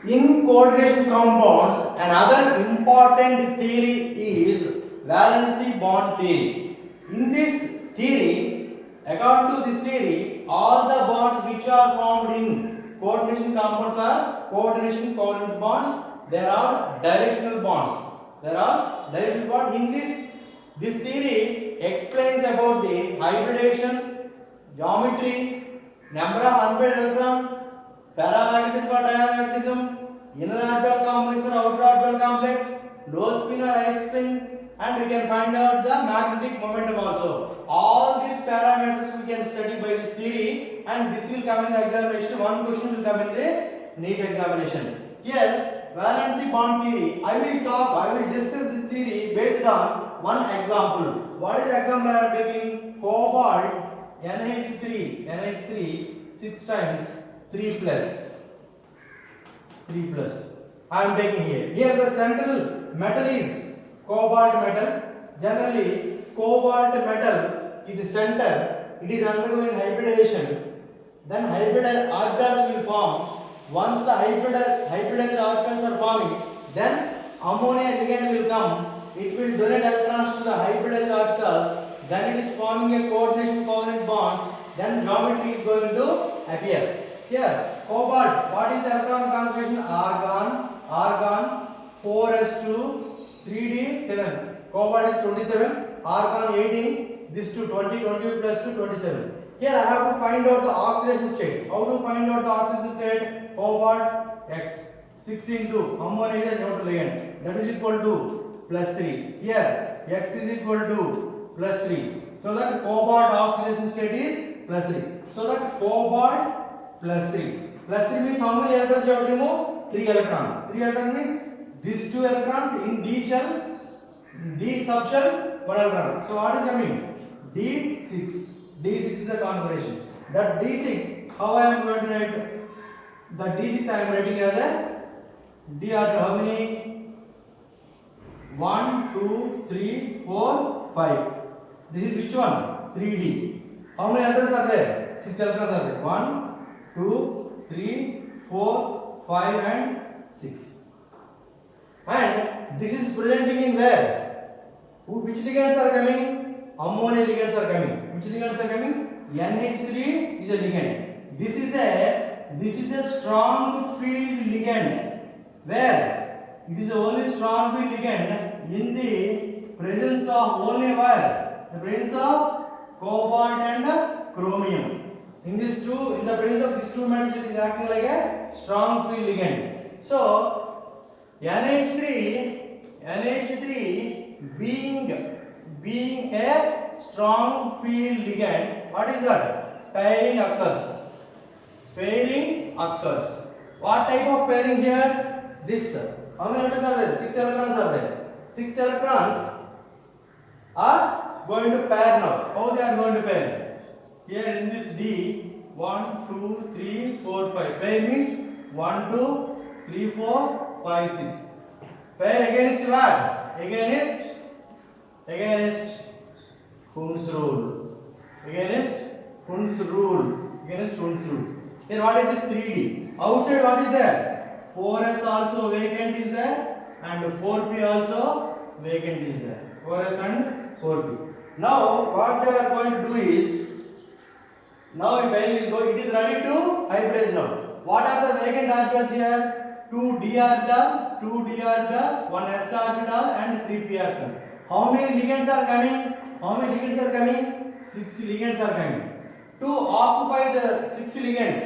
In coordination compounds, another important theory is valency bond theory. In this theory, according to this theory, all the bonds which are formed in coordination compounds are coordination covalent bonds. There are directional bonds. There are directional bonds. In this theory explains about the hybridization, geometry, number of unpaired electrons, paramagnetism or diamagnetism, inner orbital complex or outer orbital complex, low spin or high spin, and we can find out the magnetic momentum also. All these parameters we can study by this theory, and this will come in the examination. One question will come in the NEET examination. Here, valency bond theory. I will discuss this theory based on one example. What is the example I am taking? Cobalt NH3 6 times 3 plus. I am taking here. Here the central metal is cobalt metal. Generally, cobalt metal is the center. It is undergoing hybridization. Then hybridized orbitals will form. Once the hybridized orbitals are forming, then ammonia ligand will come. It will donate electrons to the hybridized orbitals. Then it is forming a coordination covalent bonds. Then geometry is going to appear. Here, cobalt, what is the electron concentration? Argon 4s2 3d7. Cobalt is 27, argon 18, this to 20 plus 2 27. Here I have to find out the oxidation state. How to find out the oxidation state? Cobalt X 6 into ammonia is a neutral ligand, that is equal to plus 3. Here X is equal to plus 3. So that cobalt oxidation state is plus 3. So that cobalt plus 3. Plus 3 means how many electrons you have to remove? 3 electrons. 3 electrons means these 2 electrons in D shell, D subshell, 1 electron. So what is coming? D6. D6 is the configuration. That D6, how I am going to write? The D6 I am writing as a D are how many? 1, 2, 3, 4, 5. This is which one? 3D. How many electrons are there? 6 electrons are there. 1, 2, 3, 4, 5 and 6. And this is presenting in where? Which ligands are coming? Ammonia ligands are coming. Which ligands are coming? NH3 is a ligand. This is a strong field ligand. Where? It is the only strong field ligand in the presence of only where? The presence of cobalt and chromium. In the presence of these two metals, it is acting like a strong field ligand. So NH3 being a strong field ligand, what is that? Pairing occurs. What type of pairing here? This. How many electrons are there? 6 electrons are there. 6 electrons are going to pair now. How they are going to pair? Here in this D, 1, 2, 3, 4, 5. Pair means 1, 2, 3, 4, 5, 6. Pair against what? Against Hund's rule. Against Hund's rule. Here what is this 3D? Outside what is there? 4s also vacant is there and 4p also vacant is there. 4s and 4p. Now what they are going to do is, now it is ready to hybridize now. What are the vacant orbitals here? 2d orbital, 1 s orbital and 3p orbital. How many ligands are coming? 6 ligands are coming. To occupy the 6 ligands,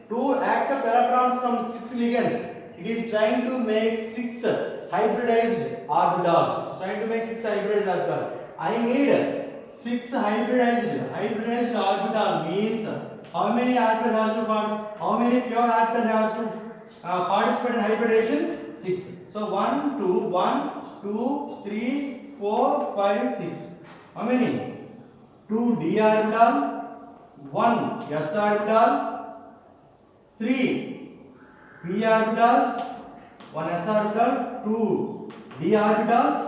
to accept electrons from 6 ligands, it is trying to make 6 hybridized orbitals. I need 6 hybridized orbital means how many orbitals has to form? How many pure orbitals has to participate in hybridization? 6. So 1, 2, 3, 4, 5, 6. How many? 2 d orbital, 1 s orbital, 3 p orbitals, 1 s orbital, 2 d orbitals,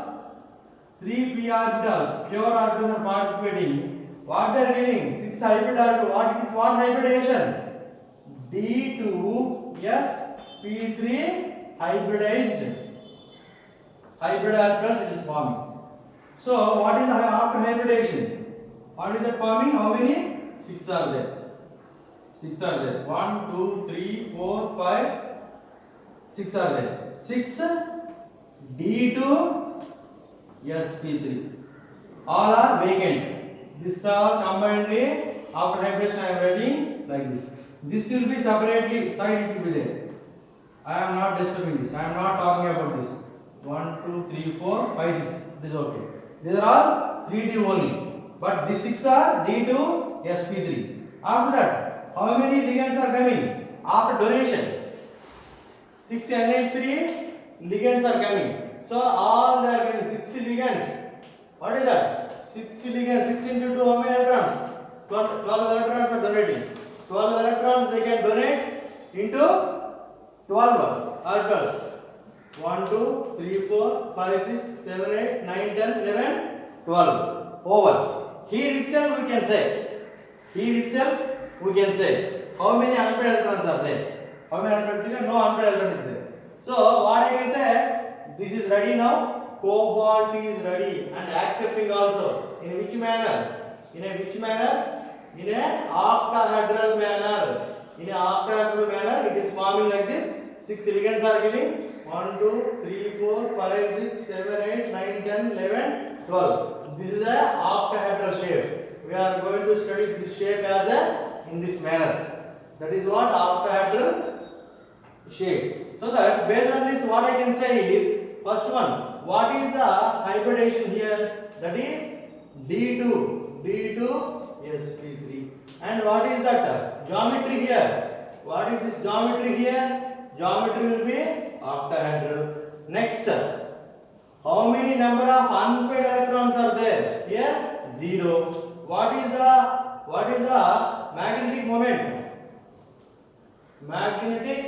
3 p orbitals. Pure orbitals are participating. What they are giving? 6 hybrid orbital. What hybridization? D to S sp3 hybrid electrons it is forming. So what is after hybridization? What is that forming? How many? 6 are there. 6 are there. 1, 2, 3, 4, 5. 6 are there. 6 D2 sp3. All are vacant. This are combinedly after hybridization I am writing like this. This will be separately side, it will be there. I am not disturbing this. I am not talking about this. 1, 2, 3, 4, 5, 6. This is okay. These are all 3D only. But these 6 are D2 sp3. After that, how many ligands are coming? After donation, 6 NH3 ligands are coming. So all they are coming 6 ligands. What is that? 6 ligands. 6 into 2, how many electrons? 12 electrons are donating. 12 electrons they can donate into 12 orbitals. 1, 2, 3, 4, 5, 6, 7, 8, 9, 10, 11, 12. Over. Here itself we can say. Here itself we can say. How many unpaired electrons are there? How many unpaired electrons? No unpaired electron is there. So what I can say? This is ready now. Cobalt is ready and accepting also. In which manner? In a which manner? In a octahedral manner. In a octahedral manner, it is forming like this. 6 ligands are giving 1, 2, 3, 4, 5, 6, 7, 8, 9, 10, 11, 12. This is a octahedral shape. We are going to study this shape as a in this manner. That is what octahedral shape. So that based on this, what I can say is first one. What is the hybridization here? That is D2 sp3. And what is that geometry here? What is this geometry here? Geometry will be octahedral. Next, how many number of unpaired electrons are there? Here 0. What is the magnetic moment? Magnetic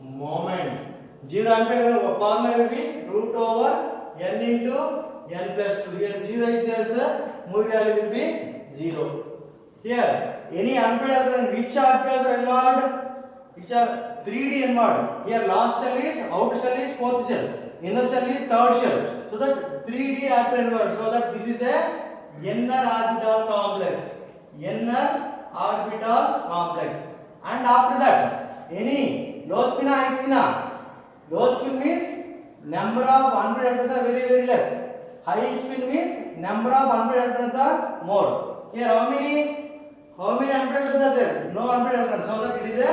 moment. 0 unpaired formula will be root over n into n plus 2. Here 0 is there, sir. Mu value will be 0. Here any unpaired electron, which orbitals are involved? Which are 3D involved. Here last shell is, outer shell is fourth shell, inner shell is third shell. So that 3D orbital involved. So that this is a inner orbital complex. Inner orbital complex. And after that, any low spin or high spin? Low spin means number of unpaired electrons are very less. High spin means number of unpaired electrons are more. Here how many unpaired electrons are there? No unpaired electrons. So that it is a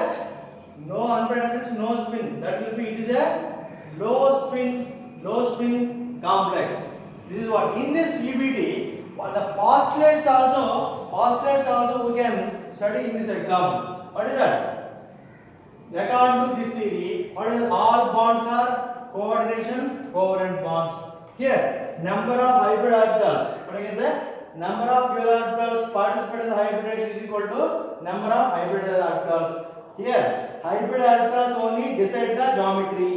no unpaired electrons, no spin. That will be, it is a low spin complex. This is what in this EBT. The postulates also we can study in this example. What is that? According to this theory, what is all bonds are coordination covalent bonds. Here number of hybrid orbitals. What I can say? Number of pure orbitals participate in the hybridization is equal to number of hybrid orbitals. Here hybrid orbitals only decide the geometry.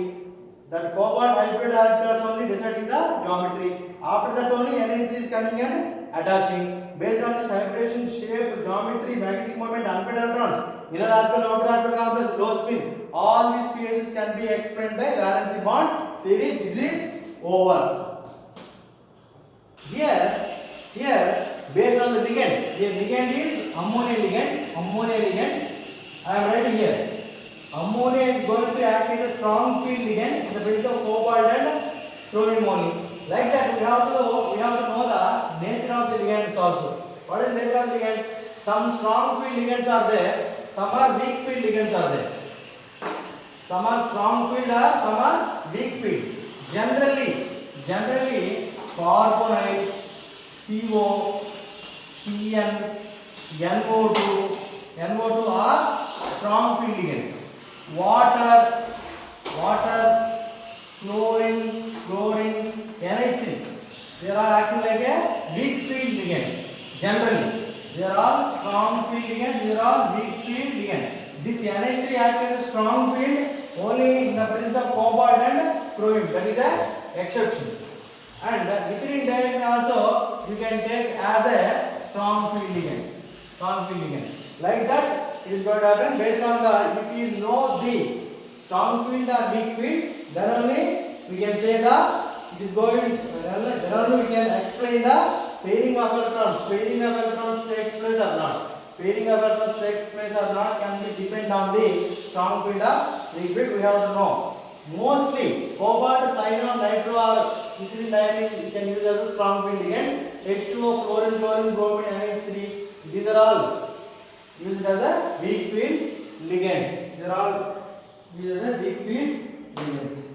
That cobalt hybrid orbitals only deciding the geometry. After that only NH3 is coming and attaching. Based on this hybridization shape, geometry, magnetic moment, unpaired electrons, inner orbital, outer orbital complex, low spin, all these phases can be explained by valency bond theory. This is over. Here based on the ligand, the ligand is ammonia ligand. I am writing here. Ammonia is going to act as a strong field ligand in the presence of cobalt and chromium only. Like that, we have to know the nature of the ligands also. What is the nature of the ligand? Some strong field ligands are there, some are weak field ligands are there. Some are strong field or some are weak field. Generally carbonate, CO, CN, NO2 are strong field ligands. Water, chlorine, NH3, they are acting like a weak field ligand. Generally, they are all strong field ligands, they are all weak field ligands. This NH3 acts as a strong field only in the presence of cobalt and chromium. That is an exception. And methylene diamine also you can take as a strong field ligand. Like that, it is going to happen based on the, if you know the strong field or weak field, then only we can say the it is going, then only we can explain the pairing of electrons. Pairing of electrons takes place or not? Pairing of electrons takes place or not can be depend on the strong field or weak field. We have to know. Mostly cobalt, cyanide, nitro or ethylene diamine we can use as a strong field ligand. H2O, chlorine, bromine, NH3, these are all used as a weak field ligands. They are all used as a weak field ligands.